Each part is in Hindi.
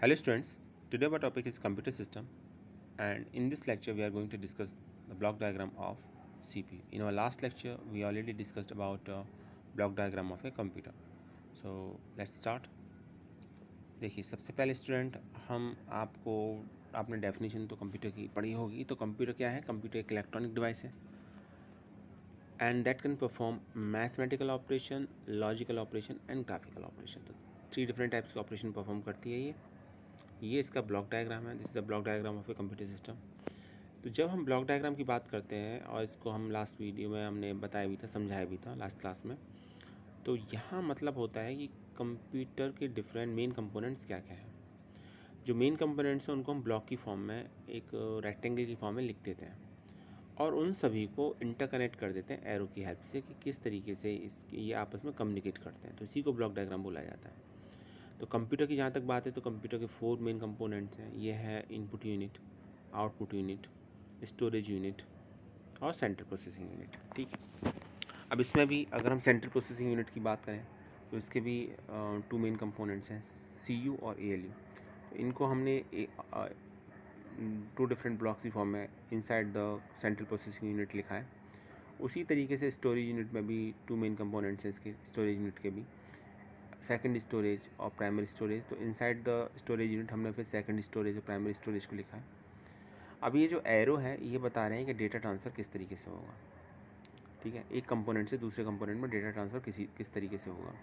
Hello students, today our topic is computer system, and in this lecture we are going to discuss the block diagram of CPU. In our last lecture we already discussed about block diagram of a computer. So let's start. देखिए सबसे पहले स्टूडेंट हम आपको आपने डेफिनेशन तो कंप्यूटर की पढ़ी होगी। तो कंप्यूटर क्या है? कंप्यूटर एक इलेक्ट्रॉनिक डिवाइस है and that can perform mathematical operation, logical operation and graphical operation. तो 3 डिफरेंट टाइप्स के ऑपरेशन परफॉर्म करती है ये इसका ब्लॉक डायग्राम है। This is the block diagram of a computer system. तो जब हम ब्लॉक डायग्राम की बात करते हैं, और इसको हम लास्ट वीडियो में हमने बताया भी था, समझाया भी था लास्ट क्लास में, तो यहाँ मतलब होता है कि कंप्यूटर के डिफरेंट मेन कंपोनेंट्स क्या क्या हैं। जो मेन कंपोनेंट्स हैं उनको हम ब्लॉक की फॉर्म में, एक रेक्टेंगल की फॉर्म में लिख देते हैं और उन सभी को इंटरकनेक्ट कर देते हैं एरो की हेल्प से कि किस तरीके से ये आपस में कम्युनिकेट करते हैं। तो इसी को ब्लॉक डायग्राम बोला जाता है। तो कंप्यूटर की जहाँ तक बात है तो कंप्यूटर के 4 मेन कंपोनेंट्स हैं। ये है input unit, output unit, storage unit और सेंट्रल प्रोसेसिंग यूनिट। ठीक है, अब इसमें भी अगर हम सेंट्रल प्रोसेसिंग यूनिट की बात करें तो इसके भी 2 मेन कंपोनेंट्स हैं, CPU और ALU। तो इनको हमने 2 डिफरेंट ब्लॉक्स की फॉर्म में inside the central processing unit लिखा है। उसी तरीके से स्टोरेज यूनिट में भी 2 मेन कंपोनेंट्स हैं इसके, स्टोरेज यूनिट के भी, सेकंड स्टोरेज और प्राइमरी स्टोरेज। तो इनसाइड द स्टोरेज यूनिट हमने फिर सेकंड स्टोरेज और प्राइमरी स्टोरेज को लिखा है। अब ये जो एरो है ये बता रहे हैं कि डेटा ट्रांसफ़र किस तरीके से होगा। ठीक है, एक कंपोनेंट से दूसरे कंपोनेंट में डेटा ट्रांसफ़र किस तरीके से होगा,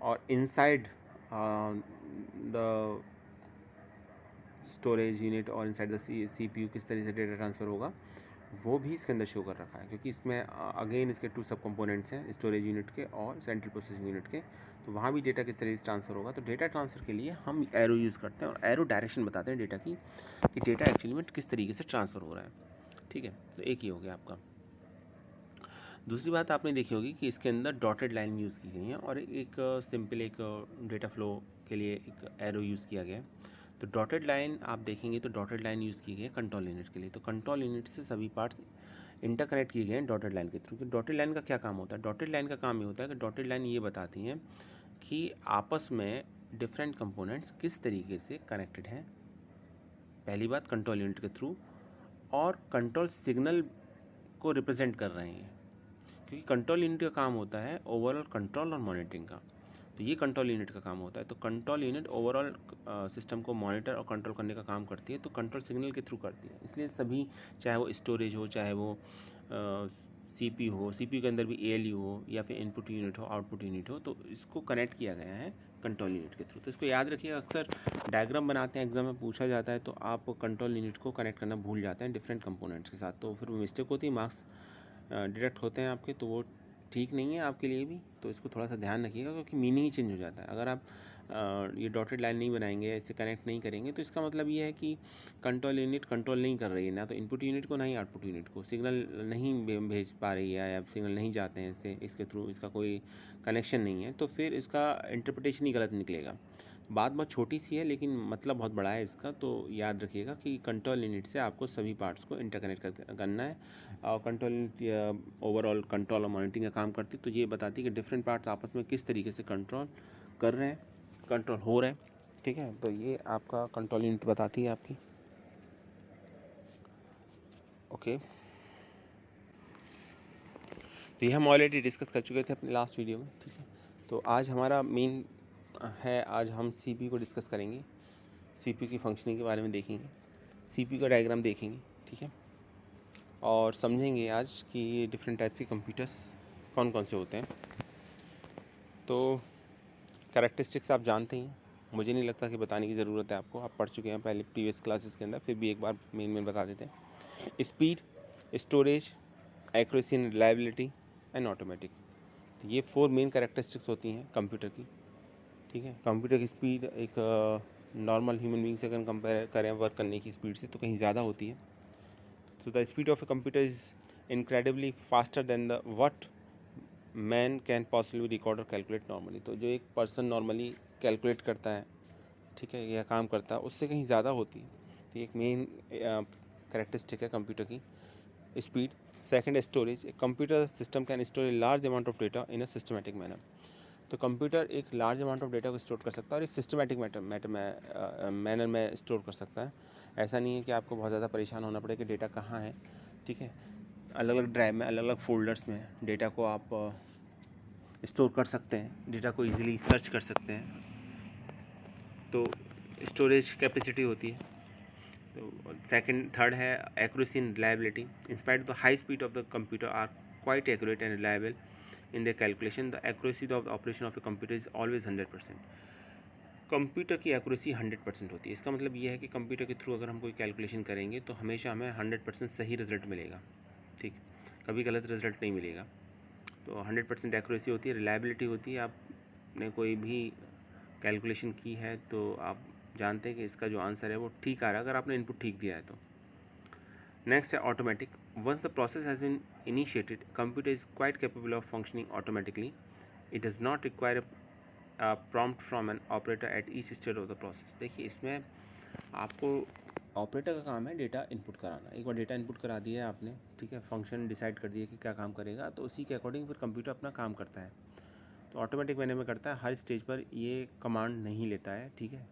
और इनसाइड द स्टोरेज यूनिट और इनसाइड द CPU किस तरीके से डेटा ट्रांसफ़र होगा वो भी इसके अंदर शो कर रखा है, क्योंकि इसमें अगेन इसके 2 सब कंपोनेंट्स हैं, स्टोरेज यूनिट के और सेंट्रल प्रोसेसिंग यूनिट के। तो वहाँ भी डेटा किस तरीके से ट्रांसफ़र होगा। तो डेटा ट्रांसफ़र के लिए हम एरो यूज़ करते हैं और एरो डायरेक्शन बताते हैं डेटा की, कि डेटा एक्चुअली में किस तरीके से ट्रांसफ़र हो रहा है। ठीक है, तो एक ही हो गया आपका। दूसरी बात आपने देखी होगी कि इसके अंदर डॉटेड लाइन यूज़ की गई है और एक सिंपल एक डेटा फ्लो के लिए एक एरो यूज़ किया गया है। तो डॉटेड लाइन आप देखेंगे तो डॉटेड लाइन यूज़ की गई है कंट्रोल यूनिट के लिए। तो कंट्रोल यूनिट से सभी पार्ट्स इंटरकनेक्ट किए गए हैं डॉटेड लाइन के थ्रू। कि डॉटेड लाइन का क्या काम होता है? डॉटेड लाइन का काम ये होता है कि डॉटेड लाइन ये बताती हैं कि आपस में डिफरेंट कंपोनेंट्स किस तरीके से कनेक्टेड हैं। पहली बात कंट्रोल यूनिट के थ्रू, और कंट्रोल सिग्नल को रिप्रेजेंट कर रहे हैं, क्योंकि कंट्रोल यूनिट का काम होता है ओवरऑल कंट्रोल और मॉनिटरिंग का। तो ये कंट्रोल यूनिट का काम होता है। तो कंट्रोल यूनिट ओवरऑल सिस्टम को मॉनिटर और कंट्रोल करने का काम करती है, तो कंट्रोल सिग्नल के थ्रू करती है। इसलिए सभी, चाहे वो स्टोरेज हो, चाहे वो CPU हो, CPU के अंदर भी ALU हो, या फिर इनपुट यूनिट हो, आउटपुट यूनिट हो, तो इसको कनेक्ट किया गया है कंट्रोल यूनिट के थ्रू। तो इसको याद रखिएगा, अक्सर डायग्राम बनाते हैं, एग्जाम में पूछा जाता है, तो आप कंट्रोल यूनिट को कनेक्ट करना भूल जाते हैं डिफरेंट कंपोनेंट्स के साथ, तो फिर वो मिस्टेक होती है, मार्क्स डिडक्ट होते हैं आपके, तो वो ठीक नहीं है आपके लिए भी। तो इसको थोड़ा सा ध्यान रखिएगा, क्योंकि मीनिंग ही चेंज हो जाता है। अगर आप ये डॉटेड लाइन नहीं बनाएंगे, इसे कनेक्ट नहीं करेंगे, तो इसका मतलब ये है कि कंट्रोल यूनिट कंट्रोल नहीं कर रही है, ना तो इनपुट यूनिट को ना ही आउटपुट यूनिट को, सिग्नल नहीं भेज पा रही है, या सिग्नल नहीं जाते हैं इसके थ्रू, इसका कोई कनेक्शन नहीं है, तो फिर इसका इंटरप्रिटेशन ही गलत निकलेगा। बात बहुत छोटी सी है लेकिन मतलब बहुत बड़ा है इसका। तो याद रखिएगा कि कंट्रोल यूनिट से आपको सभी पार्ट्स को इंटरकनेक्ट करना है, और कंट्रोल यूनिट ओवरऑल कंट्रोल और मॉनिटरिंग का काम करती है। तो ये बताती है कि डिफरेंट पार्ट्स आपस में किस तरीके से कंट्रोल कर रहे हैं, कंट्रोल हो रहे हैं। ठीक है, तो ये आपका कंट्रोल यूनिट बताती है आपकी। ओके, तो ये हम ऑलरेडी डिस्कस कर चुके थे अपने लास्ट वीडियो में। ठीक है, तो आज हमारा मेन है, आज हम CPU को डिस्कस करेंगे, CPU की फंक्शनिंग के बारे में देखेंगे, CPU का डायग्राम देखेंगे। ठीक है, और समझेंगे आज कि ये डिफरेंट टाइप्स के कंप्यूटर्स कौन कौन से होते हैं। तो कैरेक्टरिस्टिक्स आप जानते ही हैं, मुझे नहीं लगता कि बताने की ज़रूरत है आपको, आप पढ़ चुके हैं पहले प्रीवियस क्लासेस के अंदर, फिर भी एक बार मेन बता देते हैं। Speed, storage, accuracy and reliability and automatic. तो ये 4 मेन कैरेक्टरिस्टिक्स होती हैं कंप्यूटर की। ठीक है, कंप्यूटर की स्पीड एक नॉर्मल ह्यूमन बींग से अगर कंपेयर करें वर्क करने की स्पीड से, तो कहीं ज़्यादा होती है। So the speed of a computer is incredibly faster than the what man can possibly record or calculate normally। तो जो एक पर्सन नॉर्मली कैलकुलेट करता है, ठीक है, यह काम करता है, उससे कहीं ज़्यादा होती है। तो ये एक मेन कैरेक्टरिस्टिक है कंप्यूटर की, speed. Second, storage. Computer system can store a large amount of data in a systematic manner. तो कंप्यूटर एक लार्ज अमाउंट ऑफ डेटा को स्टोर कर सकता है और एक सिस्टमेटिक मैनर में स्टोर कर सकता है। ऐसा नहीं है कि आपको बहुत ज़्यादा परेशान होना पड़े कि डेटा कहाँ है, ठीक है। अलग अलग ड्राइव में, अलग अलग फोल्डर्स में डेटा को आप स्टोर कर सकते हैं, डेटा को इजीली सर्च कर सकते हैं। तो स्टोरेज कैपेसिटी होती है। तो थर्ड है accuracy and reliability. In spite the high speed of the computer are quite accurate and reliable in the calculation. The accuracy of operation of a computer is always 100%। Computer की एक्यूरेसी 100% होती है। इसका मतलब ये है कि कंप्यूटर के थ्रू अगर हम कोई कैलकुलेशन करेंगे तो हमेशा हमें 100% सही रिजल्ट मिलेगा, ठीक, कभी गलत रिजल्ट नहीं मिलेगा। तो 100% एक्यूरेसी होती है। रिलायबिलिटी होती है, आपने कोई भी कैलकुलेशन की है तो आप जानते हैं कि इसका जो आंसर है वो ठीक आ रहा है अगर आपने इनपुट ठीक दिया है तो। नेक्स्ट है automatic. Once the process has been initiated, computer is quite capable of functioning automatically. It does not require prompt from an operator at each stage of the process. देखिए, इसमें आपको ऑपरेटर का काम है डेटा इनपुट कराना। एक बार डेटा इनपुट करा दिया है आपने, ठीक है, फंक्शन डिसाइड कर दिया कि क्या काम करेगा, तो उसी के अकॉर्डिंग फिर कंप्यूटर अपना काम करता है। तो ऑटोमेटिक मैनर में करता है, हर स्टेज पर ये कमांड नहीं लेता है, ठीक है।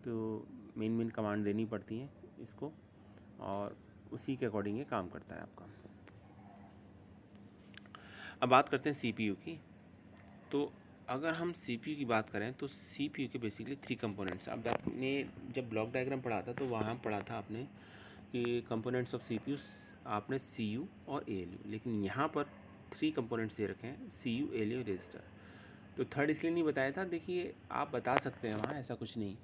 तो मेन कमांड देनी पड़ती है इसको और उसी के अकॉर्डिंग ये काम करता है आपका। अब बात करते हैं सीपीयू की। तो अगर हम सीपीयू की बात करें तो सीपीयू के बेसिकली 3 कंपोनेंट्स। अब आपने जब ब्लॉक डायग्राम पढ़ा था तो वहाँ पढ़ा था आपने कि कंपोनेंट्स ऑफ सीपीयू आपने सीयू और एएलयू, लेकिन यहाँ पर 3 कंपोनेंट्स दे रखे हैं, सीयू, एएलयू, रजिस्टर। तो थर्ड इसलिए नहीं बताया था। देखिए, आप बता सकते हैं वहाँ, ऐसा कुछ नहीं,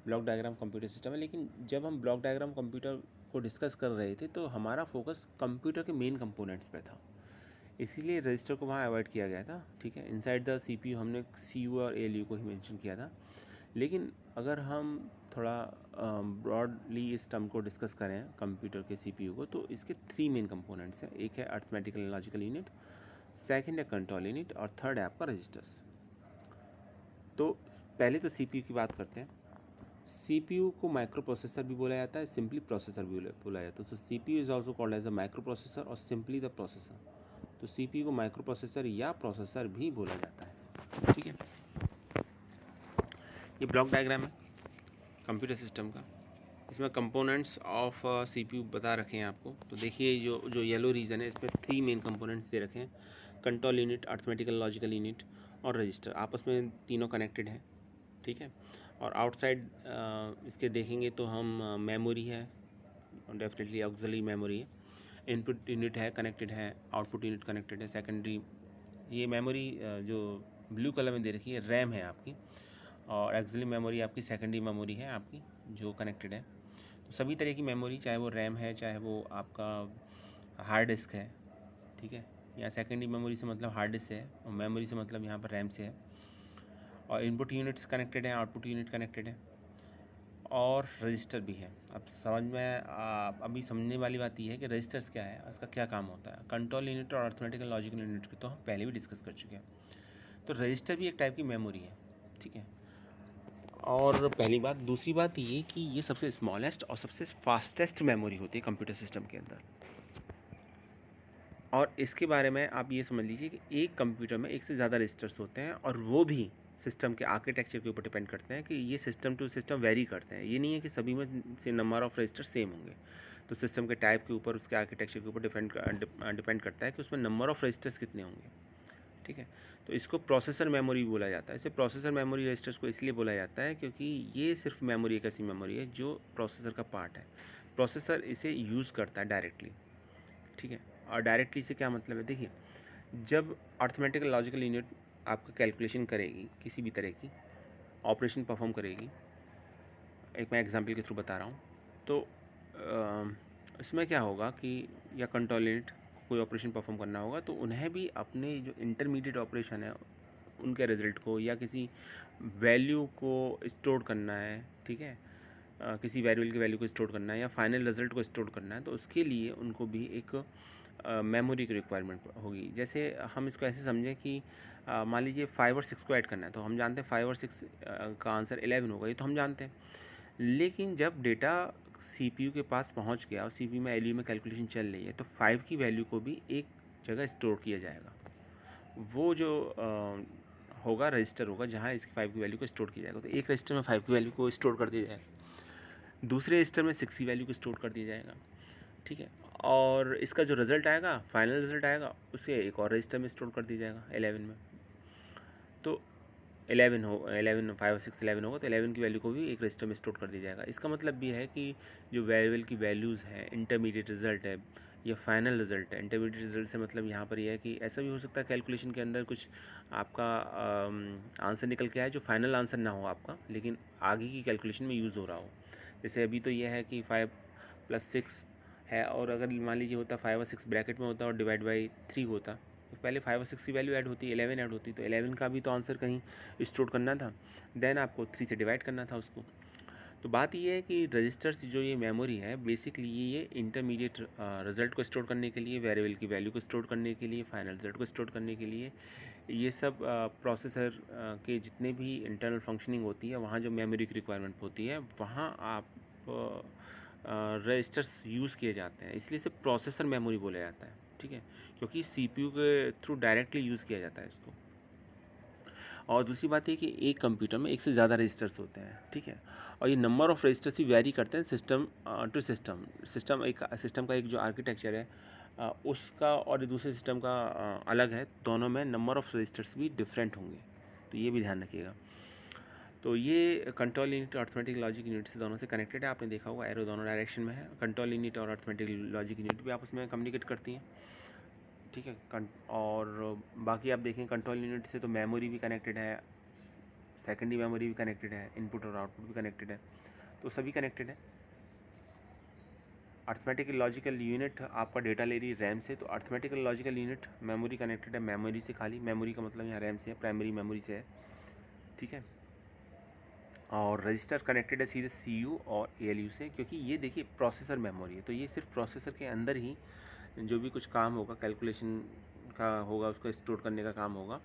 ब्लॉक डायग्राम कंप्यूटर सिस्टम है। लेकिन जब हम ब्लॉक डायग्राम कंप्यूटर को डिस्कस कर रहे थे तो हमारा फोकस कंप्यूटर के मेन कंपोनेंट्स पे था, इसीलिए रजिस्टर को वहाँ अवॉइड किया गया था, ठीक है। इनसाइड द सीपीयू हमने सीयू और एएलयू को ही मेंशन किया था। लेकिन अगर हम थोड़ा ब्रॉडली इस टर्म को डिस्कस करें कंप्यूटर के सीपीयू को, तो इसके 3 मेन कंपोनेंट्स हैं। एक है arithmetical and logical unit, second है कंट्रोल यूनिट और थर्ड है आपका रजिस्टर्स। तो पहले तो सीपीयू की बात करते हैं। सीपीयू को माइक्रो प्रोसेसर भी बोला जाता है, सिंपली प्रोसेसर भी बोला जाता है। तो CPU is also called as a microprocessor और सिंपली द प्रोसेसर। तो सीपीयू को माइक्रो प्रोसेसर या प्रोसेसर भी बोला जाता है, ठीक है। ये ब्लॉक डायग्राम है कंप्यूटर सिस्टम का। इसमें कंपोनेंट्स ऑफ सीपीयू बता रखे हैं आपको। तो देखिए, जो येलो रीजन है इसमें 3 मेन कंपोनेंट्स दे रखे हैं, control unit, arithmetical logical unit और रजिस्टर। आपस में तीनों कनेक्टेड हैं, ठीक है। और आउटसाइड इसके देखेंगे तो हम मेमोरी है, डेफिनेटली ऑक्सिलरी मेमोरी है, इनपुट यूनिट है कनेक्टेड है, आउटपुट यूनिट कनेक्टेड है, सेकेंडरी ये मेमोरी जो ब्लू कलर में दे रखी है रैम है आपकी, और ऑक्सिलरी मेमोरी आपकी सेकेंडरी मेमोरी है आपकी जो कनेक्टेड है। तो सभी तरह की मेमोरी, चाहे वो रैम है, चाहे वो आपका हार्ड डिस्क है, ठीक है। या सेकेंडरी मेमोरी से मतलब हार्ड डिस्क है और मेमोरी से मतलब यहाँ पर रैम से है। और इनपुट यूनिट्स कनेक्टेड हैं, आउटपुट यूनिट कनेक्टेड है और रजिस्टर भी है। अब समझ में अभी समझने वाली बात यह है कि रजिस्टर्स क्या है, उसका क्या काम होता है। कंट्रोल यूनिट और अरिथमेटिकल लॉजिकल यूनिट को तो हम पहले भी डिस्कस कर चुके हैं। तो रजिस्टर भी एक टाइप की मेमोरी है, ठीक है। और पहली बात। दूसरी बात ये कि ये सबसे स्मॉलेस्ट और सबसे फास्टेस्ट मेमोरी होती है कंप्यूटर सिस्टम के अंदर। और इसके बारे में आप ये समझ लीजिए कि एक कंप्यूटर में एक से ज़्यादा रजिस्टर्स होते हैं और वो भी सिस्टम के आर्किटेक्चर के ऊपर डिपेंड करते हैं कि ये सिस्टम टू सिस्टम वेरी करते हैं। ये नहीं है कि सभी में से नंबर ऑफ़ रजिस्टर सेम होंगे। तो सिस्टम के टाइप के ऊपर, उसके आर्किटेक्चर के ऊपर डिपेंड करता है कि उसमें नंबर ऑफ़ रजिस्टर्स कितने होंगे, ठीक है। तो इसको प्रोसेसर मेमोरी बोला जाता है। इसे प्रोसेसर मेमोरी रजिस्टर्स को इसलिए बोला जाता है क्योंकि ये सिर्फ मेमोरी एक ऐसी मेमोरी है जो प्रोसेसर का पार्ट है। प्रोसेसर इसे यूज़ करता है डायरेक्टली, ठीक है। और डायरेक्टली से क्या मतलब है, देखिए, जब अरिथमेटिकल लॉजिकल यूनिट आपका कैलकुलेशन करेगी, किसी भी तरह की ऑपरेशन परफॉर्म करेगी, एक मैं एग्जांपल के थ्रू बता रहा हूँ। तो इसमें क्या होगा कि या कंट्रोल यूनिट कोई ऑपरेशन परफॉर्म करना होगा तो उन्हें भी अपने जो इंटरमीडिएट ऑपरेशन है उनके रिज़ल्ट को या किसी वैल्यू को स्टोर करना है, ठीक है। किसी वेरिएबल की वैल्यू को स्टोर करना है या फाइनल रिजल्ट को स्टोर करना है, तो उसके लिए उनको भी एक मेमोरी की रिक्वायरमेंट होगी। जैसे हम इसको ऐसे समझें कि मान लीजिए 5 और 6 को ऐड करना है, तो हम जानते हैं 5 और 6 का आंसर 11 होगा, ये तो हम जानते हैं। लेकिन जब डेटा सीपीयू के पास पहुंच गया और सीपीयू में एलयू में कैलकुलेशन चल रही है, तो 5 की वैल्यू को भी एक जगह स्टोर किया जाएगा। वो जो होगा रजिस्टर होगा जहाँ इसकी 5 की वैल्यू को स्टोर किया जाएगा। तो एक रजिस्टर में 5 की वैल्यू को स्टोर कर दिया जाएगा, दूसरे रजिस्टर में 6 की वैल्यू को स्टोर कर दिया जाएगा, ठीक है। और इसका जो रिज़ल्ट आएगा, फाइनल रिज़ल्ट आएगा, उसे एक और रजिस्टर में स्टोर कर दिया जाएगा 11 में। तो 11 हो 11 5 और 6 11 होगा, तो 11 की वैल्यू को भी एक रजिस्टर में स्टोर कर दिया जाएगा। इसका मतलब भी है कि जो वेरिएबल की वैल्यूज़ हैं, इंटरमीडिएट रिजल्ट है या फाइनल रिजल्ट है। इंटरमीडिएट रिजल्ट से मतलब यहाँ पर यह है कि ऐसा भी हो सकता है कैलकुलेशन के अंदर कुछ आपका आंसर निकल के आए जो फाइनल आंसर ना हो आपका, लेकिन आगे की कैलकुलेशन में यूज़ हो रहा हो। जैसे अभी तो यह है कि 5 + 6 है, और अगर मान लीजिए होता 5 और 6 ब्रैकेट में होता और डिवाइड बाई 3 होता, तो पहले 5 और 6 की वैल्यू ऐड होती, 11 ऐड होती, तो 11 का भी तो आंसर कहीं स्टोर करना था, देन आपको 3 से डिवाइड करना था उसको। तो बात ये है कि रजिस्टर्स जो ये मेमोरी है बेसिकली ये इंटरमीडिएट रिजल्ट को स्टोर करने के लिए, वेरिएबल की वैल्यू को स्टोर करने के लिए, फाइनल रिजल्ट को स्टोर करने के लिए, ये सब प्रोसेसर के जितने भी इंटरनल फंक्शनिंग होती है वहाँ जो मेमोरी की रिक्वायरमेंट होती है वहाँ आप रजिस्टर्स यूज़ किए जाते हैं, इसलिए इसे प्रोसेसर मेमोरी बोला जाता है, ठीक है, क्योंकि सीपीयू के थ्रू डायरेक्टली यूज़ किया जाता है इसको। और दूसरी बात ये कि एक कंप्यूटर में एक से ज़्यादा रजिस्टर्स होते हैं, ठीक है, और ये नंबर ऑफ़ रजिस्टर्स भी वैरी करते हैं सिस्टम टू सिस्टम। सिस्टम का एक जो आर्किटेक्चर है उसका और दूसरे सिस्टम का अलग है, दोनों में नंबर ऑफ़ रजिस्टर्स भी डिफरेंट होंगे, तो ये भी ध्यान रखिएगा। तो ये कंट्रोल यूनिट और अर्थमेटिक लॉजिक यूनिट से दोनों से कनेक्टेड है, आपने देखा होगा एरो दोनों डायरेक्शन में है। कंट्रोल यूनिट और अर्थमेटिक लॉजिक यूनिट भी आपस में कम्युनिकेट करती हैं, ठीक है। और बाकी आप देखें कंट्रोल यूनिट से तो मेमोरी भी कनेक्टेड है, सेकेंडरी मेमोरी भी कनेक्टेड है, इनपुट और आउटपुट भी कनेक्टेड है, तो सभी कनेक्टेड है। अर्थमेटिकल लॉजिकल यूनिट आपका डेटा ले रही है रैम से, तो arithmetical logical unit memory connected है मेमोरी से, खाली मेमोरी का मतलब यहाँ रैम से है, प्राइमरी मेमोरी से है, ठीक है। और रजिस्टर कनेक्टेड है सीधे सीयू और एएलयू से, क्योंकि ये देखिए प्रोसेसर मेमोरी है, तो ये सिर्फ प्रोसेसर के अंदर ही जो भी कुछ काम होगा कैलकुलेशन का होगा उसको स्टोर करने का काम होगा,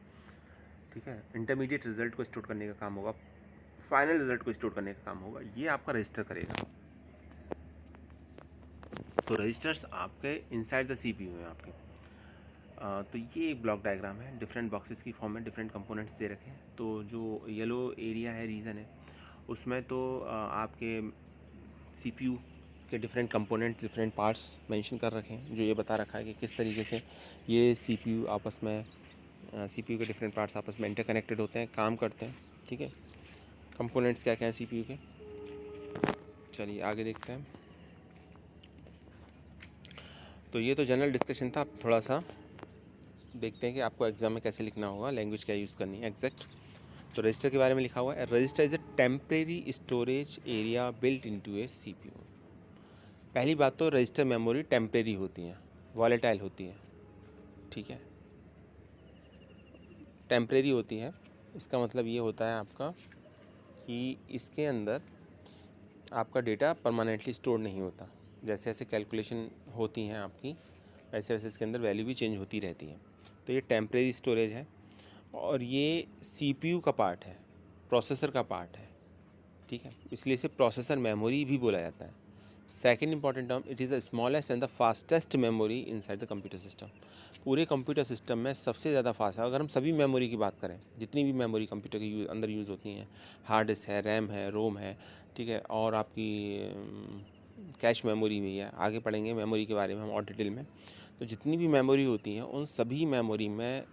ठीक है। इंटरमीडिएट रिजल्ट को स्टोर करने का काम होगा, फाइनल रिजल्ट को स्टोर करने का काम होगा, ये आपका रजिस्टर करेगा। तो रजिस्टर्स आपके इनसाइड द सीपीयू है आपके। तो ये एक ब्लॉक डायग्राम है, डिफरेंट बॉक्सेस की फॉर्म में डिफरेंट कंपोनेंट्स दे रखे हैं। तो जो येलो एरिया है रीजन है उसमें तो आपके सीपीयू के different components different parts mention कर रखे हैं, जो ये बता रखा है कि किस तरीके से ये सीपीयू आपस में सीपीयू के डिफरेंट पार्ट्स आपस में इंटरकनेक्टेड होते हैं, काम करते हैं, ठीक है। कंपोनेंट्स क्या क्या हैं सीपीयू के, चलिए आगे देखते हैं। तो ये तो जनरल डिस्कशन था, अब थोड़ा सा देखते हैं कि आपको एग्जाम में कैसे लिखना होगा, लैंग्वेज क्या यूज़ करनी है एग्जैक्ट। तो रजिस्टर के बारे में लिखा हुआ है, register is a temporary storage area built into A CPU. पहली बात तो रजिस्टर मेमोरी टेम्परेरी होती हैं, वॉलेटाइल होती है, ठीक है, टेम्परेरी होती है। इसका मतलब ये होता है आपका कि इसके अंदर आपका डेटा परमानेंटली स्टोर नहीं होता, जैसे जैसे कैलकुलेशन होती हैं आपकी वैसे वैसे इसके अंदर वैल्यू भी चेंज होती रहती है। तो ये टेम्परेरी स्टोरेज है और ये सीपीयू का पार्ट है, प्रोसेसर का पार्ट है, ठीक है, इसलिए इसे प्रोसेसर मेमोरी भी बोला जाता है। Second important term, it is the smallest and the fastest memory inside the computer system. पूरे कंप्यूटर सिस्टम में सबसे ज़्यादा फास्ट है। अगर हम सभी मेमोरी की बात करें, जितनी भी मेमोरी कंप्यूटर के अंदर यूज़ होती हैं, हार्ड डिस्क है, रैम है, रोम है, ठीक है, और आपकी कैश मेमोरी भी है, आगे पढ़ेंगे मेमोरी के बारे में हम और डिटेल में। तो जितनी भी मेमोरी होती हैं उन सभी मेमोरी में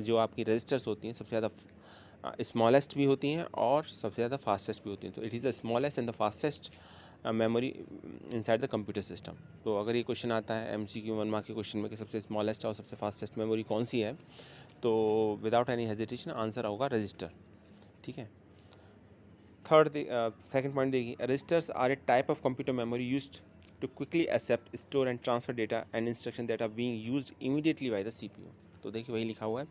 जो आपकी रजिस्टर्स होती हैं सबसे ज़्यादा स्मॉलेस्ट भी होती हैं और सबसे ज़्यादा फास्टेस्ट भी होती हैं। तो it is the smallest and the fastest memory inside the computer system. तो अगर ये क्वेश्चन आता है MCQ 1 मार्क के क्वेश्चन में कि सबसे स्मॉलेस्ट और सबसे फास्टेस्ट मेमोरी कौन सी है, तो विदाउट एनी हेजिटेशन आंसर होगा रजिस्टर, ठीक है। थर्ड सेकंड पॉइंट देखिए, registers are a type of computer memory used to quickly accept, store and transfer data and instruction that are being used immediately by the CPU. तो देखिए वही लिखा हुआ है,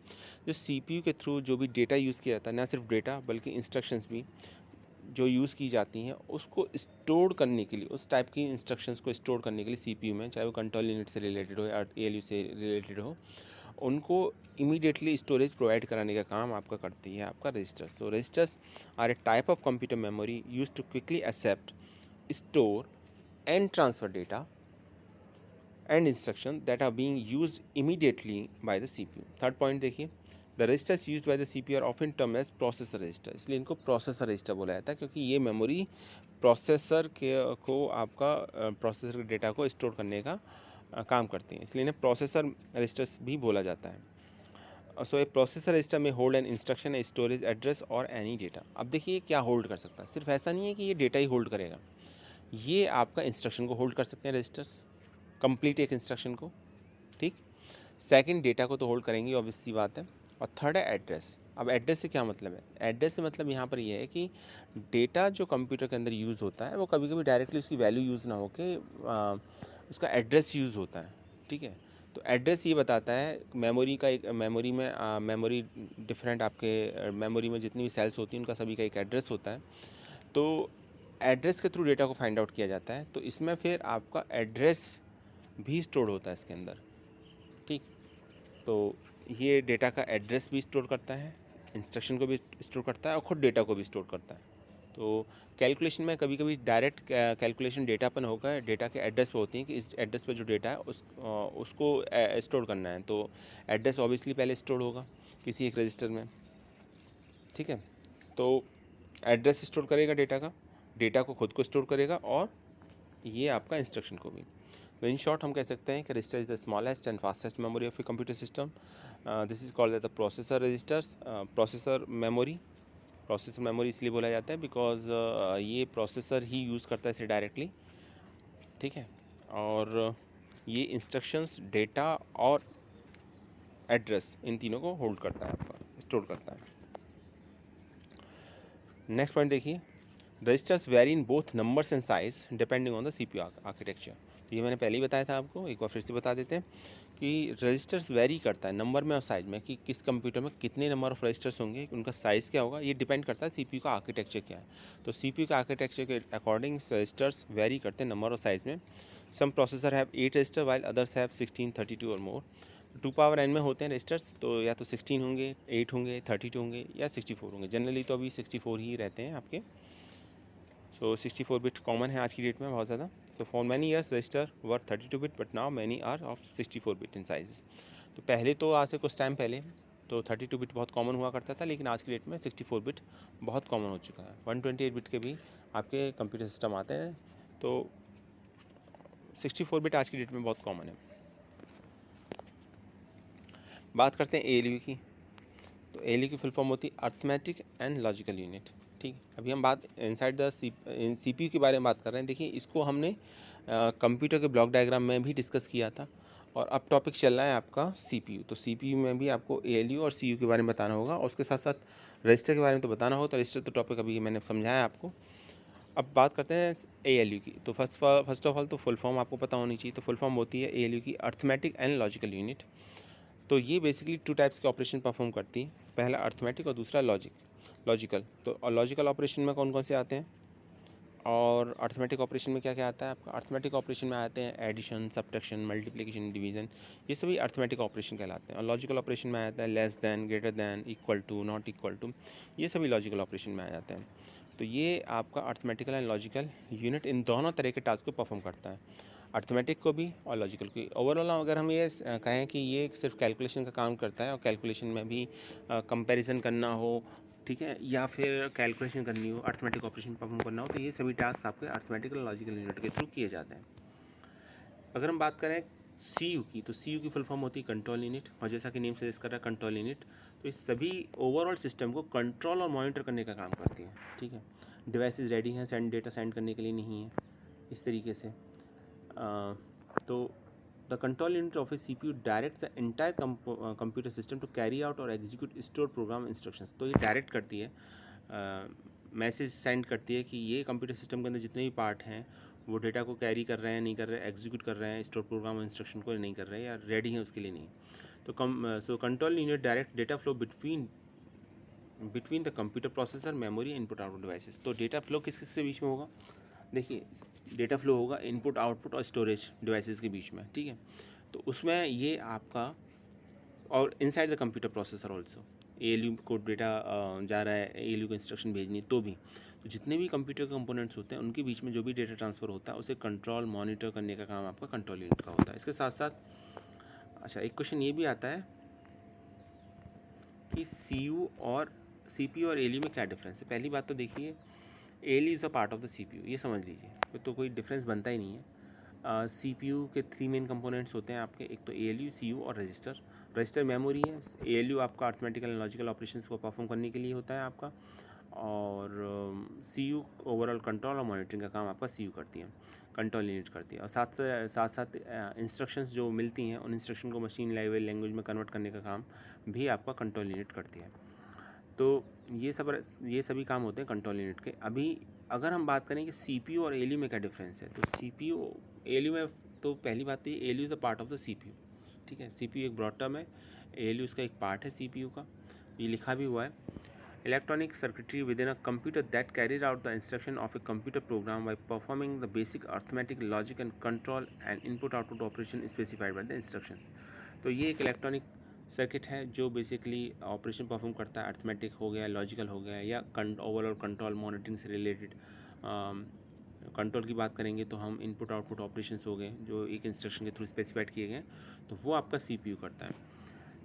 जो सीपीयू के थ्रू जो भी डेटा यूज़ किया जाता है, ना सिर्फ डेटा बल्कि इंस्ट्रक्शंस भी जो यूज़ की जाती हैं उसको स्टोर करने के लिए, उस टाइप की इंस्ट्रक्शंस को स्टोर करने के लिए सीपीयू में, चाहे वो कंट्रोल यूनिट से रिलेटेड हो या एएलयू से रिलेटेड हो, उनको इमीडिएटली स्टोरेज प्रोवाइड कराने का काम आपका करती है आपका रजिस्टर्स। तो registers are a type of computer memory use to quickly accept, store and transfer data and instruction that are being used immediately by the CPU. Third point देखिए, the registers used by the CPU are often term as processor register, इसलिए इनको प्रोसेसर रजिस्टर बोला जाता है क्योंकि ये मेमोरी प्रोसेसर के को आपका प्रोसेसर के डेटा को स्टोर करने का काम करते हैं, इसलिए इन्हें प्रोसेसर रजिस्टर्स भी बोला जाता है। सो ए प्रोसेसर रजिस्टर में hold an instruction, a storage address और एनी डेटा। अब देखिए क्या होल्ड कर सकता है, सिर्फ ऐसा नहीं है कि ये डेटा ही होल्ड करेगा, ये आपका इंस्ट्रक्शन को होल्ड कर सकते हैं रजिस्टर्स, कंप्लीट एक इंस्ट्रक्शन को, ठीक। सेकंड डेटा को तो होल्ड करेंगे, ऑब्वियस सी बात है। और थर्ड है एड्रेस। अब एड्रेस से क्या मतलब है, एड्रेस से मतलब यहाँ पर ये है कि डेटा जो कंप्यूटर के अंदर यूज़ होता है वो कभी कभी डायरेक्टली उसकी वैल्यू यूज़ ना होके उसका एड्रेस यूज़ होता है, ठीक है। तो एड्रेस ये बताता है मेमोरी का, एक मेमोरी में मेमोरी डिफरेंट आपके मेमोरी में जितनी भी सेल्स होती हैं उनका सभी का एक एड्रेस होता है, तो एड्रेस के थ्रू डेटा को फाइंड आउट किया जाता है। तो इसमें फिर आपका एड्रेस भी स्टोर होता है इसके अंदर, ठीक। तो ये डेटा का एड्रेस भी स्टोर करता है, इंस्ट्रक्शन को भी स्टोर करता है और ख़ुद डेटा को भी स्टोर करता है। तो कैलकुलेशन में कभी कभी डायरेक्ट कैलकुलेशन डेटा पर होकर डेटा के एड्रेस पे होती है कि इस एड्रेस पे जो डेटा है उसको स्टोर करना है, तो एड्रेस ऑब्वियसली पहले स्टोर होगा किसी एक रजिस्टर में, ठीक है। तो एड्रेस स्टोर करेगा डेटा को खुद को स्टोर करेगा और ये आपका इंस्ट्रक्शन को भी। तो इन शॉर्ट हम कह सकते हैं कि register is the smallest and fastest memory of a computer system. This is called the processor registers. Processor memory इसलिए बोला जाता है बिकॉज ये प्रोसेसर ही यूज़ करता है इसे डायरेक्टली, ठीक है। और ये इंस्ट्रक्शंस, डेटा और एड्रेस, इन तीनों को होल्ड करता है, आपका स्टोर करता है। नेक्स्ट पॉइंट देखिए, registers vary in both numbers and size depending on the CPU architecture. तो ये मैंने पहले ही बताया था आपको, एक बार फिर से बता देते हैं कि रजिस्टर्स वेरी करता है नंबर में और साइज में, कि किस कंप्यूटर में कितने नंबर ऑफ रजिस्टर्स होंगे, उनका साइज़ क्या होगा, ये डिपेंड करता है CPU का आर्किटेक्चर क्या है। तो CPU का आर्किटेक्चर के अकॉर्डिंग रजिस्टर्स वेरी करते हैं नंबर और साइज में। Some processor have 8 register while others have 16, 32 और मोर। 2 पावर n में होते हैं रजिस्टर्स, तो या तो 16 होंगे, 8 होंगे, 32 होंगे या 64 होंगे। जनरली तो अभी 64 ही रहते हैं आपके। सो 64 बिट कॉमन है आज की डेट में बहुत ज़्यादा। तो for many years register were 32 bit but now many are of 64 bit in size. तो पहले तो आज से कुछ टाइम पहले तो 32 बिट बहुत कॉमन हुआ करता था, लेकिन आज की डेट में 64 बिट बहुत कॉमन हो चुका है। 128 बिट के भी आपके कंप्यूटर सिस्टम आते हैं, तो 64 बिट आज की डेट में बहुत कॉमन है। बात करते हैं ALU की। तो ALU की फुल फॉर्म होती है अर्थमेटिक एंड लॉजिकल यूनिट, ठीक है। अभी हम बात इनसाइड द CPU के बारे में बात कर रहे हैं। देखिए इसको हमने कंप्यूटर के ब्लॉक डायग्राम में भी डिस्कस किया था, और अब टॉपिक चल रहा है आपका CPU। तो CPU में भी आपको ALU और CU के बारे में बताना होगा, और उसके साथ साथ रजिस्टर के बारे में तो बताना होगा। तो रजिस्टर तो टॉपिक अभी मैंने समझाया आपको। अब बात करते हैं ALU की। तो फर्स्ट ऑफ ऑल तो फुल फॉर्म आपको पता होनी चाहिए। तो फुल फॉर्म होती है ALU की अर्थमेटिक एंड लॉजिकल यूनिट। तो ये बेसिकली 2 टाइप्स के ऑपरेशन परफॉर्म करती है, पहला अर्थमेटिक और दूसरा लॉजिकल। तो लॉजिकल ऑपरेशन में कौन कौन से आते हैं, और अर्थमेटिक ऑपरेशन में क्या क्या आता है आपका। अर्थमेटिक ऑपरेशन में आते हैं एडिशन, सब्ट्रैक्शन, मल्टीप्लिकेशन, डिवीज़न, ये सभी अर्थमेटिक ऑपरेशन कहलाते हैं। और लॉजिकल ऑपरेशन में आता है less than, greater than, equal to, not equal to, ये सभी लॉजिकल ऑपरेशन में आ जाते हैं। तो ये आपका arithmetical and logical unit in दोनों तरह के टास्क को परफॉर्म करता है, अर्थमेटिक को भी और लॉजिकल को भी। ओवरऑल अगर हम ये कहें कि ये सिर्फ कैलकुलेशन का काम करता है, और कैलकुलेशन में भी कंपैरिजन करना हो, ठीक है, या फिर कैलकुलेशन करनी हो, अर्थमेटिक ऑपरेशन परफॉर्म करना हो, तो ये सभी टास्क आपके अर्थमेटिक और लॉजिकल यूनिट के थ्रू किए जाते हैं। अगर हम बात करें CU की, तो CU की फुल फॉर्म होती है कंट्रोल यूनिट, और जैसा कि नेम सजेस्ट कर रहा है कंट्रोल यूनिट, तो इस सभी ओवरऑल सिस्टम को कंट्रोल और मॉनिटर करने का काम करती है, ठीक है। डिवाइसेस रेडी हैं डेटा सेंड करने के लिए, नहीं है इस तरीके से। तो the control unit of a CPU direct the entire computer system to carry out और एग्जीक्यूट स्टोर प्रोग्राम इंस्ट्रक्शंस। तो ये डायरेक्ट करती है, मैसेज सेंड करती है कि ये कंप्यूटर सिस्टम के अंदर जितने भी पार्ट हैं वो डेटा को कैरी कर रहे हैं, नहीं कर रहे हैं, एग्जीक्यूट कर रहे हैं, स्टोर प्रोग्राम इंस्ट्रक्शन को नहीं कर रहे हैं, या रेडी हैं उसके लिए नहीं। तो control unit direct data flow between the computer processor, memory, input output devices. तो डेटा फ्लो किस किस के बीच में होगा, देखिए डेटा फ्लो होगा इनपुट आउटपुट और स्टोरेज डिवाइसेस के बीच में, ठीक है। तो उसमें ये आपका, और inside the computer processor also ALU को डेटा जा रहा है, ALU को इंस्ट्रक्शन भेजनी, तो भी तो जितने भी कंप्यूटर के कंपोनेंट्स होते हैं उनके बीच में जो भी डेटा ट्रांसफ़र होता है उसे कंट्रोल मॉनिटर करने का काम आपका कंट्रोल यूनिट का होता है। इसके साथ साथ अच्छा एक क्वेश्चन ये भी आता है कि CPU और CPU और ALU में क्या डिफरेंस है। पहली बात तो देखिए, ALU is a part of the CPU, ये समझ लीजिए, तो कोई डिफरेंस बनता ही नहीं है। CPU के 3 मेन कंपोनेंट्स होते हैं आपके, एक तो ALU, CU और रजिस्टर। रजिस्टर मेमोरी है, ALU आपका अर्थमेटिकल एंड लॉजिकल ऑपरेशंस को परफॉर्म करने के लिए होता है आपका, और CU ओवरऑल कंट्रोल और मॉनिटरिंग का काम आपका CU करती है, कंट्रोल यूनिट करती है। और साथ साथ इंस्ट्रक्शंस जो मिलती हैं, उन इंस्ट्रक्शन को मशीन लेवल लैंग्वेज में कन्वर्ट करने का काम भी आपका कंट्रोल यूनिट करती है। तो ये सभी काम होते हैं कंट्रोल यूनिट के। अभी अगर हम बात करें कि CPU और ALU में क्या डिफरेंस है, तो CPU ALU में, तो पहली बात तो ये ALU is a part of the CPU, ठीक है। CPU एक ब्रॉड टर्म है, ALU उसका एक पार्ट है CPU का, ये लिखा भी हुआ है। Electronic circuitry with in a computer that carries out the instruction of a computer program by performing the basic arithmetic logic and control and input output operation specified by the instructions. तो ये एक इलेक्ट्रॉनिक सर्किट है जो बेसिकली ऑपरेशन परफॉर्म करता है, अर्थमेटिक हो गया, लॉजिकल हो गया, या ओवरऑल कंट्रोल मॉनिटरिंग से रिलेटेड। कंट्रोल की बात करेंगे तो हम इनपुट आउटपुट ऑपरेशंस हो गए जो एक इंस्ट्रक्शन के थ्रू स्पेसिफाइड किए गए, तो वो आपका CPU करता है।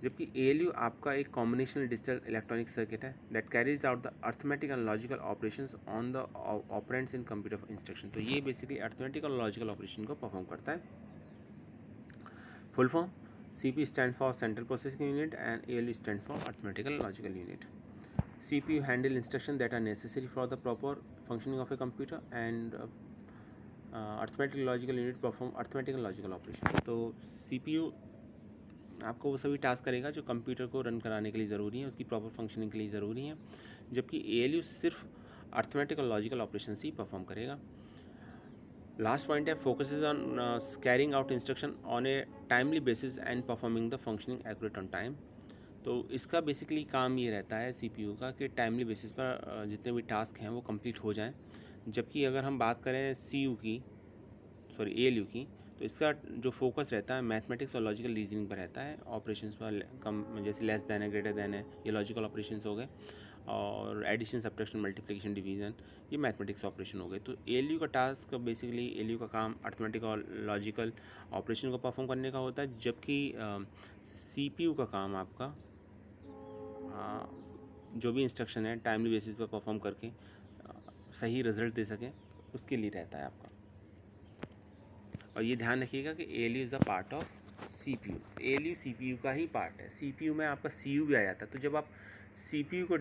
जबकि ALU आपका एक कॉम्बिनेशनल डिजिटल इलेक्ट्रॉनिक सर्किट है that carries out the arithmetic and logical operations on the operands in computer instruction. तो ये बेसिकली अर्थमेटिक और लॉजिकल ऑपरेशन को परफॉर्म करता है। Full form, CPU stands for Central Processing Unit and ALU stands for Arithmetical Logical Unit. CPU handle instructions that are necessary for the proper functioning of a computer, and Arithmetical Logical Unit perform Arithmetical Logical operation. तो CPU आपको वो सभी टास्क करेगा जो कंप्यूटर को रन कराने के लिए ज़रूरी है, उसकी प्रॉपर फंक्शनिंग के लिए ज़रूरी है, जबकि ALU सिर्फ अर्थमेटिक और लॉजिकल ऑपरेशन ही परफॉर्म करेगा। लास्ट पॉइंट है, focuses on carrying out instruction on A timely basis and performing the functioning accurate on time. तो इसका बेसिकली काम ये रहता है CPU का कि टाइमली बेसिस पर जितने भी टास्क हैं वो कंप्लीट हो जाएं। जबकि अगर हम बात करें ALU की, तो इसका जो फोकस रहता है मैथमेटिक्स और लॉजिकल रीजनिंग पर रहता है, ऑपरेशंस पर कम, जैसे लेस देन है, ग्रेटर देन है, ये लॉजिकल ऑपरेशंस हो गए, और एडिशन, सब्ट्रैक्शन, मल्टीप्लिकेशन, डिवीज़न, ये मैथमेटिक्स ऑपरेशन हो गए। तो ALU का टास्क बेसिकली, ALU का काम अर्थमेटिक और लॉजिकल ऑपरेशन को परफॉर्म करने का होता है, जबकि CPU का काम आपका जो भी इंस्ट्रक्शन है टाइमली बेसिस पर परफॉर्म करके सही रिजल्ट दे सके, उसके लिए रहता है आपका। और ये ध्यान रखिएगा कि ALU is a part of CPU, ALU CPU का ही पार्ट है। CPU में आपका CU भी आ जाता है, तो जब आप CPU को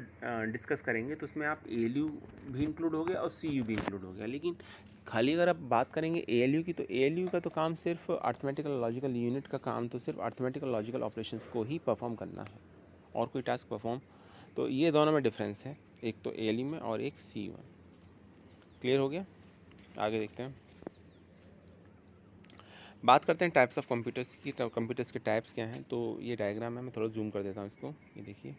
डिस्कस करेंगे तो उसमें आप ALU भी इंक्लूड हो गया और CU भी इंक्लूड हो गया। लेकिन खाली अगर आप बात करेंगे ALU की, तो ALU का तो काम सिर्फ अर्थमेटिकल लॉजिकल यूनिट का काम तो सिर्फ अर्थमेटिकल लॉजिकल ऑपरेशंस को ही परफॉर्म करना है, और कोई टास्क परफॉर्म। तो ये दोनों में डिफरेंस है, एक तो ALU में और एक CU में। क्लियर हो गया? आगे देखते हैं, बात करते हैं टाइप्स ऑफ कंप्यूटर्स की। कंप्यूटर्स के टाइप्स क्या हैं, तो ये डायग्राम है, मैं थोड़ा जूम कर देता हूँ इसको, ये देखिए।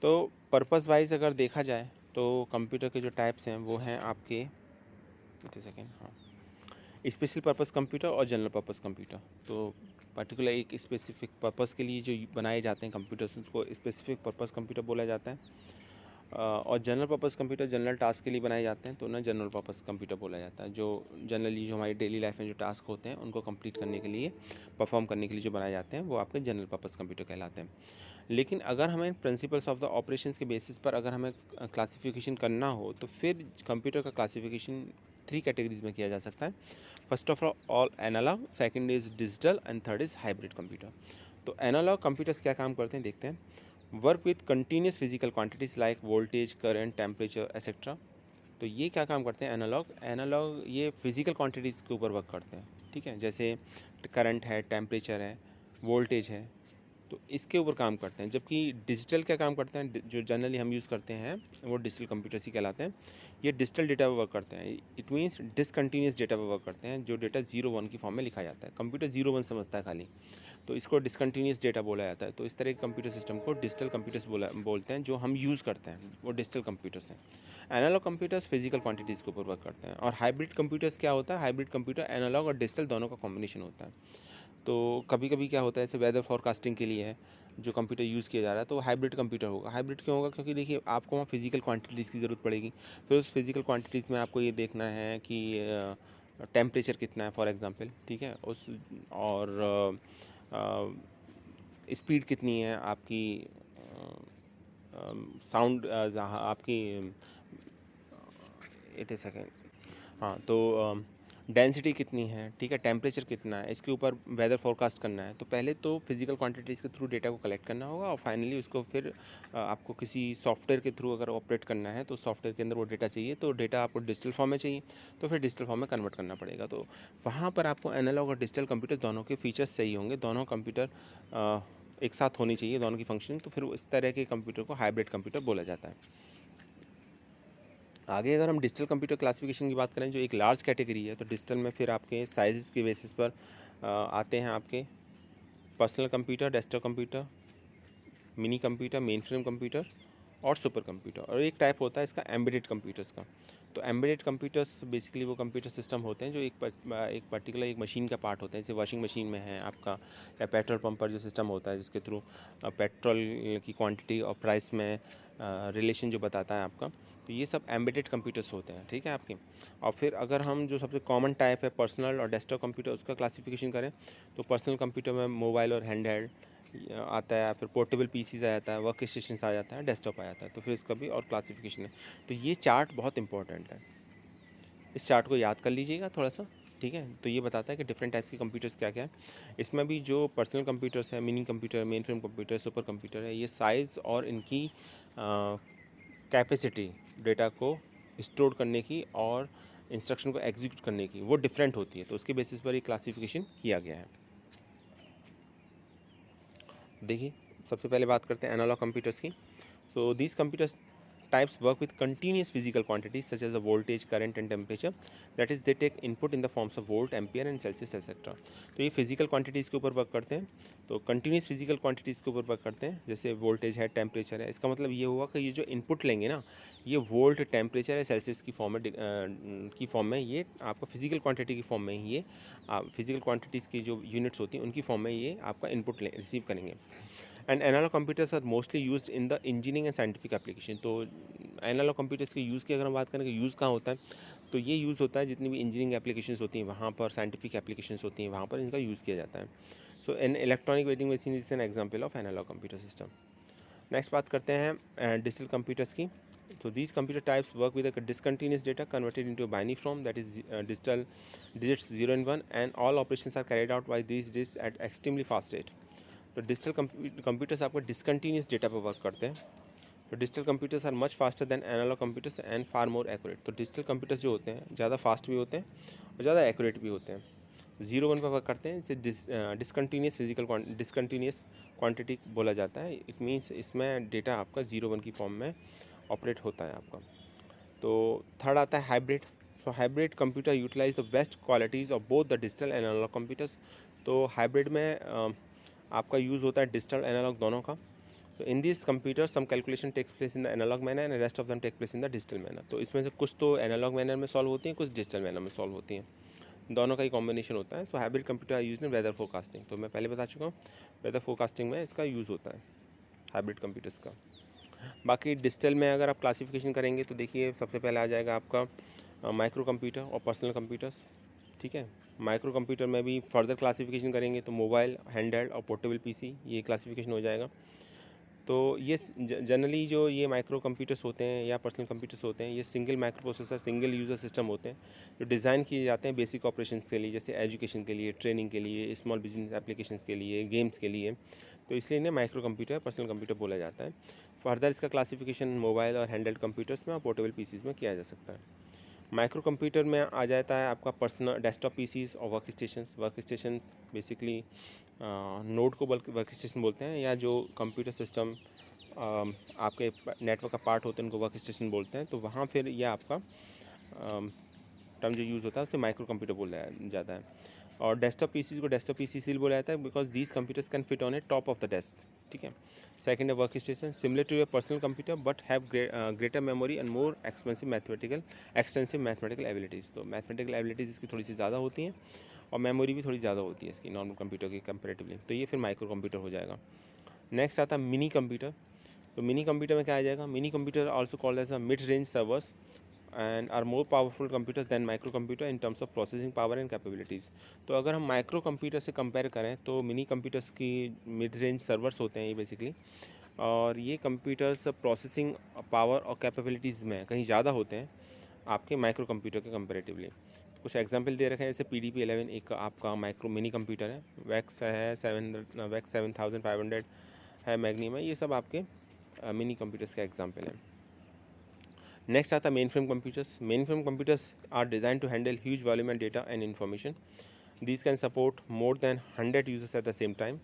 तो पर्पस वाइज अगर देखा जाए तो कंप्यूटर के जो टाइप्स हैं वो हैं आपके, सेकेंड, हाँ, स्पेशल पर्पस कंप्यूटर और जनरल पर्पस कंप्यूटर। तो पर्टिकुलर एक स्पेसिफिक पर्पस के लिए जो बनाए जाते हैं कंप्यूटर्स, उसको स्पेसिफिक पर्पस कंप्यूटर बोला जाता है। और general purpose computer general task के लिए बनाए जाते हैं, तो उन्हें जनरल पर्पस कंप्यूटर बोला जाता है। जो जनरली जो हमारी डेली लाइफ में जो टास्क होते हैं उनको कंप्लीट करने के लिए, परफॉर्म करने के लिए जो बनाए जाते हैं, वो आपके जनरल पर्पस कंप्यूटर कहलाते हैं। लेकिन अगर हमें प्रिंसिपल्स ऑफ द ऑपरेशंस के बेसिस पर अगर हमें क्लासिफिकेशन करना हो, तो फिर कंप्यूटर का क्लासिफिकेशन 3 कैटेगरीज में किया जा सकता है। First of all analog, second is digital, and third is hybrid computer. तो एनालॉग कंप्यूटर्स क्या काम करते हैं देखते हैं। Work with continuous physical quantities like voltage, current, temperature etcetera. तो ये क्या काम करते हैं एनालॉग ये फिजिकल क्वांटिटीज़ के ऊपर वर्क करते हैं, ठीक है। जैसे करंट है, टेम्परेचर है, वोल्टेज है, तो इसके ऊपर काम करते हैं। जबकि डिजिटल क्या काम करते हैं, जो जनरली हम यूज़ करते हैं वो डिजिटल कंप्यूटर्स ही कहलाते हैं। ये डिजिटल डेटा पर वर्क करते हैं, इट मीन्स डिसकंटिन्यूस डेटा पर वर्क करते हैं, जो डेटा 0-1 की फॉर्म में लिखा जाता है। कंप्यूटर 0-1 समझता है खाली, तो इसको डिसकंटिन्यूस डेटा बोला जाता है। तो इस तरह के कंप्यूटर सिस्टम को डिजिटल कंप्यूटर्स बोलते हैं, जो हम यूज़ करते हैं वो डिजिटल कंप्यूटर्स हैं। एनालॉग कंप्यूटर्स फिजिकल क्वांटिटीज़ के ऊपर वर्क करते हैं। और हाइब्रिड कंप्यूटर्स क्या होता है, हाइब्रिड कंप्यूटर एनालॉग और डिजिटल दोनों का कॉम्बिनेशन होता है। तो कभी कभी क्या होता है, जैसे वेदर फॉरकास्टिंग के लिए है जो कंप्यूटर यूज़ किया जा रहा है, तो हाइब्रिड कंप्यूटर होगा। हाइब्रिड क्यों होगा, क्योंकि देखिए आपको वहाँ फिजिकल क्वांटिटीज़ की ज़रूरत पड़ेगी। फिर उस फिजिकल क्वांटिटीज़ में आपको ये देखना है कि टेम्परेचर कितना है फॉर एग्जांपल, ठीक है, उस और स्पीड कितनी है आपकी, साउंड आपकी, एट ए सेकेंड, हाँ तो डेंसिटी कितनी है, ठीक है, टेम्परेचर कितना है, इसके ऊपर वेदर फोरकास्ट करना है। तो पहले तो फिजिकल क्वांटिटीज़ के थ्रू डेटा को कलेक्ट करना होगा और फाइनली उसको फिर आपको किसी सॉफ्टवेयर के थ्रू अगर ऑपरेट करना है तो सॉफ्टवेयर के अंदर वो डेटा चाहिए, तो डेटा आपको डिजिटल फॉर्म में चाहिए तो फिर डिजिटल फॉर्म में कन्वर्ट करना पड़ेगा। तो वहाँ पर आपको एनालॉग और डिजिटल कंप्यूटर दोनों के फीचर्स सही होंगे, दोनों कंप्यूटर एक साथ होनी चाहिए दोनों की फंक्शनिंग, तो फिर इस तरह के कंप्यूटर को हाइब्रिड कंप्यूटर बोला जाता है। आगे अगर हम डिजिटल कंप्यूटर क्लासिफिकेशन की बात करें जो एक लार्ज कैटेगरी है, तो डिजिटल में फिर आपके साइज़ के बेसिस पर आते हैं आपके personal computer, desktop computer, mini computer, main frame computer और सुपर कंप्यूटर। और एक टाइप होता है इसका एम्बेडेड कंप्यूटर्स का। तो एम्बेडेड कंप्यूटर्स बेसिकली वो कंप्यूटर सिस्टम होते हैं जो एक पर्टिकुलर एक मशीन का पार्ट होता है, जैसे वॉशिंग मशीन में है आपका, या पेट्रोल पंप पर जो सिस्टम होता है जिसके थ्रू पेट्रोल की क्वांटिटी और प्राइस में रिलेशन जो बताता है आपका, तो ये सब एम्बेडेड कंप्यूटर्स होते हैं, ठीक है आपके। और फिर अगर हम जो सबसे कॉमन टाइप है पर्सनल और डेस्कटॉप कंप्यूटर उसका क्लासिफिकेशन करें, तो पर्सनल कंप्यूटर में मोबाइल और हैंड हेल्ड आता है, फिर पोर्टेबल पीसीज आ जाता है, वर्क स्टेशन आ जाता है, डेस्कटॉप आ जाता है, तो फिर इसका भी और क्लासिफिकेशन है। तो ये चार्ट बहुत इंपॉर्टेंट है, इस चार्ट को याद कर लीजिएगा थोड़ा सा, ठीक है। तो ये बताता है कि डिफरेंट टाइप्स के कंप्यूटर्स क्या क्या है। इसमें भी जो पर्सनल कंप्यूटर्स है, mini computer, main frame computer, super computer है, ये साइज़ और इनकी कैपेसिटी डेटा को स्टोर करने की और इंस्ट्रक्शन को एग्जीक्यूट करने की वो डिफरेंट होती है, तो उसके बेसिस पर ये क्लासिफिकेशन किया गया है। देखिए सबसे पहले बात करते हैं एनालॉग कंप्यूटर्स की। So these computers types work with continuous physical quantities such as the voltage, current and temperature, that is they take input in the forms of volt, ampere and celsius etc. तो ये फिजिकल क्वांटिटीज़ के ऊपर वर्क करते हैं, तो कंटिन्यूस फिजिकल क्वांटिटीज़ के ऊपर वर्क करते हैं, जैसे वोल्टेज है, टेम्परेचर है। इसका मतलब ये हुआ कि ये जो इनपुट लेंगे ना, ये वोल्ट, टेम्परेचर या सेल्सियस की फॉर्म में ये आपका फिजिकल क्वांटिटी की फॉर्म में ही ये फिजिकल क्वांटिटीज़ की जो यूनिट्स होती हैं उनकी फॉर्म में ये आपका इनपुट रिसीव करेंगे। And analog computers are mostly used in the engineering and scientific application. तो एनालॉग कंप्यूटर्स के यूज़ की अगर हम बात करें कि यूज़ कहाँ होता है, तो ये यूज़ होता है जितनी भी इंजीनियरिंग एप्लीकेशंस होती हैं वहाँ पर, साइंटिफिक एप्लीकेशंस होती हैं वहाँ पर इनका यूज़ किया जाता है। So an electronic weighing machine is an example of analog computer system. Next बात करते हैं डिजिटल कंप्यूटर्स की। तो these computer types work with a discontinuous data converted into a binary form, that is digital digits 0 and 1, and all operations are carried out by these digits at extremely fast rate. तो डिजिटल कंप्यूटर्स आपको डिसकंटिन्यूस डेटा पर वर्क करते हैं। तो digital computers are much faster than analog computers and far more accurate. तो डिजिटल कंप्यूटर्स जो होते हैं ज़्यादा फास्ट भी होते हैं और ज़्यादा एक्यूरेट भी होते हैं। 0 1 पर वर्क करते हैं, इसे डिसकंटिन्यूस क्वांटिटी बोला जाता है। इट मीन्स इसमें डेटा आपका 0 1 की फॉर्म में ऑपरेट होता है आपका। तो थर्ड आता है hybrid. So hybrid computer utilize the best qualities of both the digital and analog computers. तो हाइब्रिड में आपका यूज़ होता है डिजिटल एनालॉग दोनों का। तो in this computer some calculation takes place in the analog manner and rest of them take place in the digital manner. तो इसमें से कुछ तो एनालॉग मैनर में सॉल्व होती हैं, कुछ डिजिटल मैनर में सॉल्व होती हैं, दोनों का ही कॉम्बिनेशन होता है। So hybrid computer use in weather forecasting. तो मैं पहले बता चुका हूँ वेदर फोरकास्टिंग में इसका यूज़ होता है हाइब्रिड कंप्यूटर्स का। बाकी डिजिटल में अगर आप क्लासिफिकेशन करेंगे तो देखिए सबसे पहले आ जाएगा आपका माइक्रो कंप्यूटर और पर्सनल कंप्यूटर्स, ठीक है। माइक्रो कंप्यूटर में भी फर्दर क्लासिफिकेशन करेंगे तो मोबाइल, हैंडहेल्ड और पोर्टेबल पीसी, ये क्लासिफिकेशन हो जाएगा। तो ये जनरली जो ये माइक्रो कंप्यूटर्स होते हैं या पर्सनल कंप्यूटर्स होते हैं, ये single micro processor, single user system होते हैं जो डिज़ाइन किए जाते हैं बेसिक ऑपरेशंस के लिए, जैसे एजुकेशन के लिए, ट्रेनिंग के लिए, स्मॉल बिजनेस एप्लीकेशंस के लिए, गेम्स के लिए। तो इसलिए इन्हें माइक्रो कंप्यूटर, पर्सनल कंप्यूटर बोला जाता है। फर्दर इसका क्लासिफिकेशन मोबाइल और हैंडहेल्ड कंप्यूटर्स में और पोर्टेबल पीसीज में किया जा सकता है। माइक्रो कंप्यूटर में आ जाता है आपका पर्सनल डेस्कटॉप पीसीज और वर्क स्टेशन बेसिकली नोड को वर्क स्टेशन बोलते हैं, या जो कंप्यूटर सिस्टम आपके नेटवर्क का पार्ट होते हैं उनको वर्क स्टेशन बोलते हैं। तो वहाँ फिर यह आपका टर्म जो यूज़ होता है उसे माइक्रो कंप्यूटर बोला जाता है। और डेस्कटॉप पीसीज को डेस्कटॉप पीसी इसलिए बोला जाता है because these computers can fit on a top of the desk, ठीक है। सेकंड है workstation, similar to your personal computer but have greater memory and more extensive mathematical abilities. तो मैथमेटिकल एबिलिटीज़ इसकी थोड़ी सी ज़्यादा होती हैं और मेमोरी भी थोड़ी ज़्यादा होती है इसकी नॉर्मल कंप्यूटर की कंपेरेटिवली। तो ये फिर माइक्रो कंप्यूटर हो जाएगा। नेक्स्ट आता है मिनी कंप्यूटर। तो मिनी कंप्यूटर में क्या आ जाएगा, minicomputer also called as a mid range servers. And are more powerful computers than microcomputer in terms of processing power and capabilities. तो अगर हम माइक्रो कंप्यूटर से कंपेयर करें तो मिनी कंप्यूटर्स की मिड रेंज सर्वर्स होते हैं ये बेसिकली, और ये कंप्यूटर्स प्रोसेसिंग पावर और कैपेबिलिटीज़ में कहीं ज़्यादा होते हैं आपके माइक्रो कंप्यूटर के कंपेरेटिवली। कुछ एग्जांपल दे रखे हैं, जैसे PDP-11 एक आपका माइक्रो मिनी कंप्यूटर है, वैक्स है 7500 है, मैग्नीम है, ये सब आपके मिनी कंप्यूटर्स का एग्जांपल है। नेक्स्ट आता है mainframe computers. Mainframe computers are design to handle huge volume and data and information. These can support more than 100 users at the same time.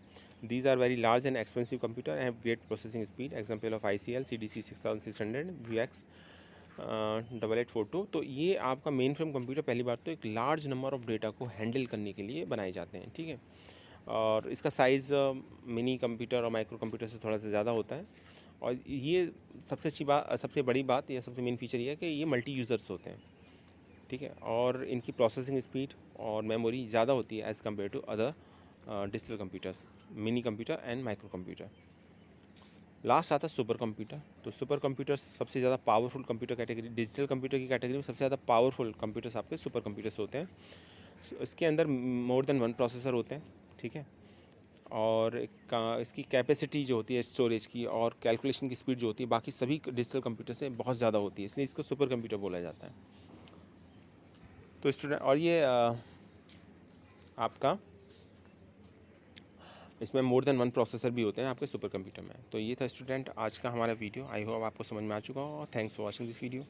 These are very large and expensive computer and have great processing speed. Example of ICL, CDC 6600, VX 8842। तो ये आपका मेन फ्रेम कंप्यूटर पहली बात तो एक लार्ज नंबर ऑफ डेटा को हैंडल करने के लिए बनाए जाते हैं, ठीक है। और इसका साइज़ मिनी कंप्यूटर और माइक्रो कंप्यूटर से थोड़ा सा ज़्यादा होता है, और ये सबसे अच्छी बात, सबसे बड़ी बात या सबसे मेन फीचर ये है कि ये मल्टी यूज़र्स होते हैं, ठीक है, और इनकी प्रोसेसिंग स्पीड और मेमोरी ज़्यादा होती है as compare to other digital computers, mini computer and micro computer. Last आता है सुपर कंप्यूटर। तो सुपर कंप्यूटर्स सबसे ज़्यादा powerful computer category, digital computer की कैटेगरी में सबसे ज़्यादा पावरफुल कंप्यूटर्स आपके सुपर कंप्यूटर्स होते हैं। इसके अंदर मोर देन 1 प्रोसेसर होते हैं, ठीक है, और इसकी कैपेसिटी जो होती है स्टोरेज की और कैलकुलेशन की स्पीड जो होती है बाकी सभी डिजिटल कंप्यूटर से बहुत ज़्यादा होती है, इसलिए इसको सुपर कंप्यूटर बोला जाता है। तो स्टूडेंट, और ये आपका इसमें मोर देन 1 प्रोसेसर भी होते हैं आपके सुपर कंप्यूटर में। तो ये था स्टूडेंट आज का हमारा वीडियो। आई होप आपको समझ में आ चुका हो। Thanks for watching this video.